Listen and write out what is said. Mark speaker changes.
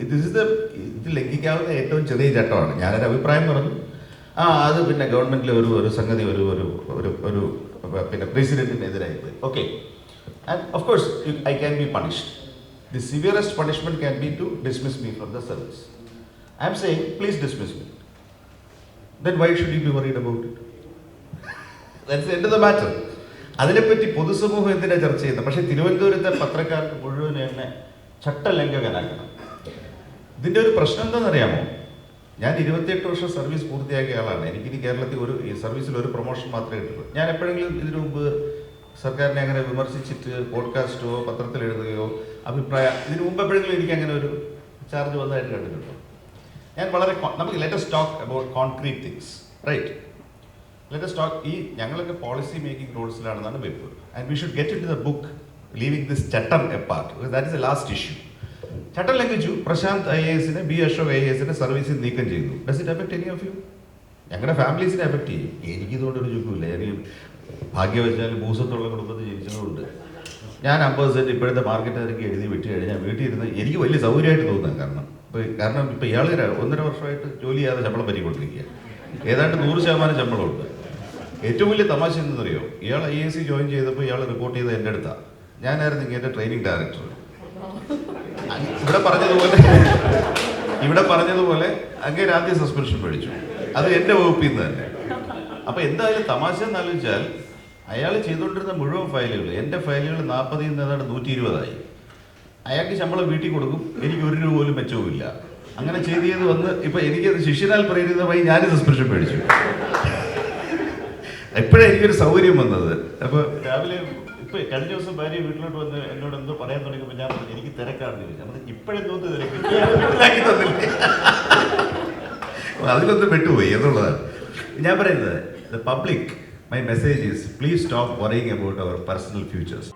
Speaker 1: ഇത് ലംഘിക്കാവുന്ന ഏറ്റവും ചെറിയ ചട്ടമാണ്. ഞാനൊരു അഭിപ്രായം പറഞ്ഞു, അത് പിന്നെ ഗവൺമെന്റിലെ ഒരു സംഗതി ഒരു പിന്നെ പ്രസിഡന്റിനെതിരായി പോയി. Okay, and of course I can be punished. The severest punishment can be to dismiss me from the service. I am saying please dismiss me. Then why should you be worried about it? That's the end of the matter. അതിനെപ്പറ്റി പൊതുസമൂഹം എന്തിനാ ചർച്ച ചെയ്യുന്നത്? പക്ഷേ തിരുവനന്തപുരത്തെ പത്രക്കാർക്ക് മുഴുവൻ എന്നെ ചട്ടലംഘകനാക്കണം. ഇതിൻ്റെ ഒരു പ്രശ്നം എന്താണെന്നറിയാമോ? ഞാൻ 28 വർഷം സർവീസ് പൂർത്തിയാക്കിയ ആളാണ്. എനിക്കിനി കേരളത്തിൽ ഈ സർവീസിൽ ഒരു പ്രൊമോഷൻ മാത്രമേ കിട്ടുള്ളൂ. ഞാൻ എപ്പോഴെങ്കിലും ഇതിനു മുമ്പ് സർക്കാരിനെ അങ്ങനെ വിമർശിച്ചിട്ട് പോഡ്കാസ്റ്റോ പത്രത്തിൽ എഴുതുകയോ ഇതിനു മുമ്പ് എപ്പോഴെങ്കിലും എനിക്ക് അങ്ങനെ ഒരു ചാർജ് വന്നതായിട്ട് കണ്ടിട്ടുണ്ടോ? ഞാൻ വളരെ നമുക്ക് let's talk about concrete things, right? Let's talk. ഞങ്ങളൊക്കെ പോളിസി മേക്കിംഗ് റോൾസിലാണെന്നാണ് വെപ്പ്. And we should get in to the book leaving this ചട്ടം apart. That is the last issue. ചട്ടം ലംഘിച്ചു. Prashant IAS B Ashok IAS സർവീസിൽ നീക്കം ചെയ്തു. Does it affect any of you? ഞങ്ങളുടെ ഫാമിലീസിനെ എഫക്ട് ചെയ്യും. എനിക്കിതുകൊണ്ട് ഒരു ചുക്കുമില്ല. എനിക്ക് ഭാഗ്യവശാൽ ഭൂസത്തുള്ള കുടുംബത്തിൽ ജനിച്ചതുകൊണ്ട് ഞാൻ 50% ഇപ്പോഴത്തെ മാർക്കറ്റ് നിരക്ക് എഴുതി വിട്ട് കഴിഞ്ഞാൽ വീട്ടിൽ ഇരുന്ന് എനിക്ക് വലിയ സൗകര്യമായിട്ട് തോന്നുന്നത്. കാരണം ഇപ്പോൾ ഇയാൾ 1.5 വർഷമായിട്ട് ജോലി ചെയ്യാതെ ശമ്പളം പറ്റിക്കൊണ്ടിരിക്കുക. ഏതാണ്ട് 100% ശമ്പളമുണ്ട്. ഏറ്റവും വലിയ തമാശ എന്തെന്നറിയോ? ഇയാൾ IAS ജോയിൻ ചെയ്തപ്പോൾ ഇയാൾ റിപ്പോർട്ട് ചെയ്ത് എൻ്റെ അടുത്താണ്. ഞാനായിരുന്നു ഇങ്ങനെ ട്രെയിനിങ് ഡയറക്ടർ. ഇവിടെ പറഞ്ഞതുപോലെ അങ്ങേര് ആദ്യം സസ്പെൻഷൻ മേടിച്ചു. അത് എൻ്റെ വകുപ്പിൽ നിന്ന് തന്നെ. അപ്പോൾ എന്തായാലും തമാശ എന്നാലോചിച്ചാൽ അയാൾ ചെയ്തുകൊണ്ടിരുന്ന മുഴുവൻ ഫയലുകൾ, എൻ്റെ ഫയലുകൾ 40 ഏതാണ്ട് 120 അയാൾക്ക് ശമ്പളം വീട്ടിൽ കൊടുക്കും. എനിക്ക് 1 രൂപ പോലും മെച്ചവുമില്ല. അങ്ങനെ ചെയ്ത് വന്ന് ഇപ്പം എനിക്കത് ശിഷ്യനാൽ പ്രേരിതമായി ഞാൻ സസ്പെൻഷൻ മേടിച്ചു. എപ്പോഴാണ് എനിക്കൊരു സൗകര്യം വന്നത്. അപ്പോൾ രാവിലെ ഇപ്പം കഴിഞ്ഞ ദിവസം ഭാര്യ വീട്ടിലോട്ട് വന്ന് എന്നോട് എന്തോ പറയാൻ തുടങ്ങിയപ്പോൾ ഞാൻ പറഞ്ഞു എനിക്ക് തിരക്കാണെന്ന് ചോദിച്ചു. നമ്മൾ ഇപ്പോഴെന്തോന്ന് തിരക്ക് മനസ്സിലാക്കി തന്നില്ലേ? അതിലൊന്നും പെട്ടുപോയി എന്നുള്ളതാണ് ഞാൻ പറയുന്നത്. The public, my message is please stop worrying about our personal futures.